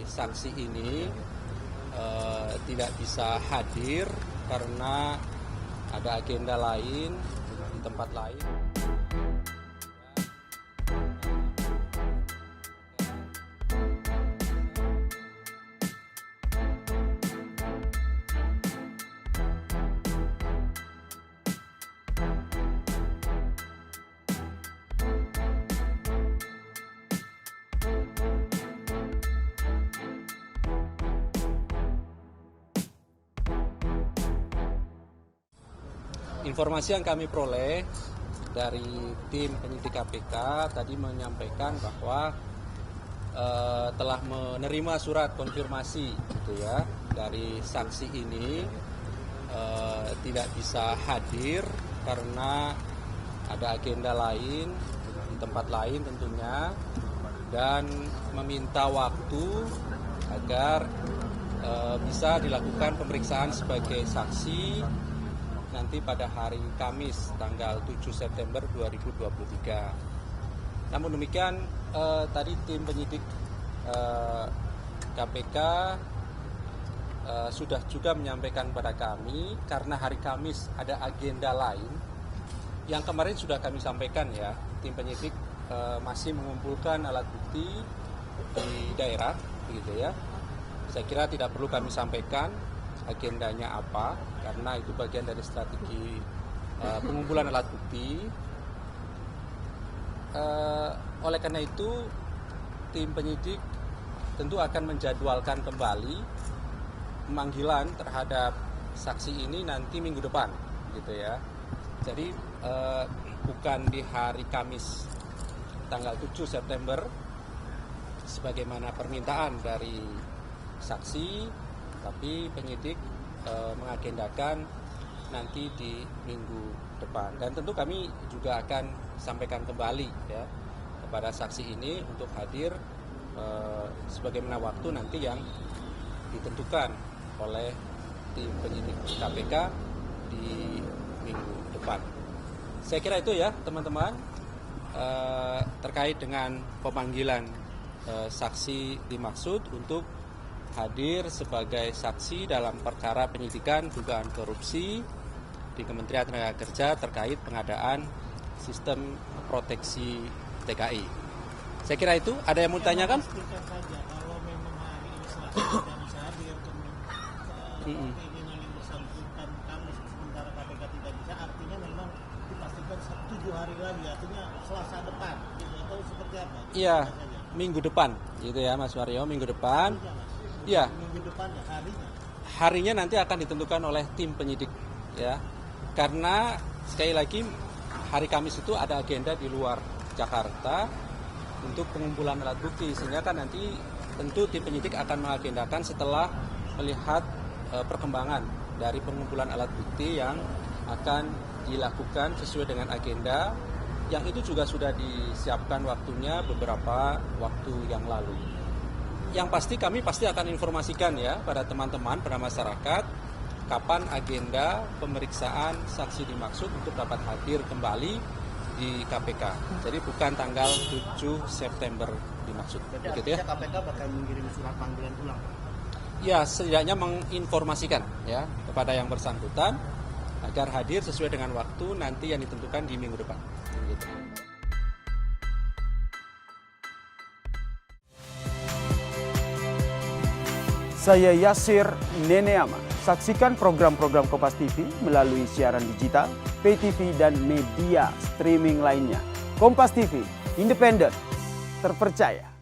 saksi ini tidak bisa hadir karena ada agenda lain di tempat lain. Informasi yang kami peroleh dari tim penyidik KPK tadi menyampaikan bahwa telah menerima surat konfirmasi gitu ya dari saksi ini tidak bisa hadir karena ada agenda lain di tempat lain tentunya, dan meminta waktu agar bisa dilakukan pemeriksaan sebagai saksi nanti pada hari Kamis tanggal 7 September 2023. Namun demikian tadi tim penyidik KPK sudah juga menyampaikan kepada kami karena hari Kamis ada agenda lain yang kemarin sudah kami sampaikan ya. Tim penyidik masih mengumpulkan alat bukti di daerah begitu ya. Saya kira tidak perlu kami sampaikan agendanya apa, karena itu bagian dari strategi pengumpulan alat bukti. Oleh karena itu, tim penyidik tentu akan menjadwalkan kembali pemanggilan terhadap saksi ini nanti minggu depan, gitu ya. Jadi bukan di hari Kamis tanggal 7 September sebagaimana permintaan dari saksi, tapi penyidik mengagendakan nanti di minggu depan. Dan tentu kami juga akan sampaikan kembali ya kepada saksi ini untuk hadir sebagaimana waktu nanti yang ditentukan oleh tim penyidik KPK di minggu depan. Saya kira itu ya teman-teman terkait dengan pemanggilan saksi dimaksud untuk hadir sebagai saksi dalam perkara penyidikan dugaan korupsi di Kementerian Tenaga Kerja terkait pengadaan sistem proteksi TKI. Saya kira itu. Ada yang mau ditanyakan? Kalau memang hari ini tidak bisa hadir, keinginan yang bersangkutan Kamis sementara KPK tidak bisa, artinya memang dipastikan 7 hari lagi, artinya Selasa depan, gitu, atau seperti apa? Iya, minggu depan, gitu ya Mas Mario, minggu depan. Ya, minggu depan ya, harinya nanti akan ditentukan oleh tim penyidik ya. Karena sekali lagi hari Kamis itu ada agenda di luar Jakarta untuk pengumpulan alat bukti, sehingga kan nanti tentu tim penyidik akan mengagendakan setelah melihat perkembangan dari pengumpulan alat bukti yang akan dilakukan sesuai dengan agenda yang itu juga sudah disiapkan waktunya beberapa waktu yang lalu. Yang pasti kami pasti akan informasikan ya pada teman-teman, pada masyarakat, kapan agenda pemeriksaan saksi dimaksud untuk dapat hadir kembali di KPK. Jadi bukan tanggal 7 September dimaksud. Jadi KPK bakal mengirim surat panggilan ulang? Ya, setidaknya menginformasikan ya kepada yang bersangkutan agar hadir sesuai dengan waktu nanti yang ditentukan di minggu depan. Gitu. Saya Yasir Neneama. Saksikan program-program Kompas TV melalui siaran digital, pay TV, dan media streaming lainnya. Kompas TV, independen, terpercaya.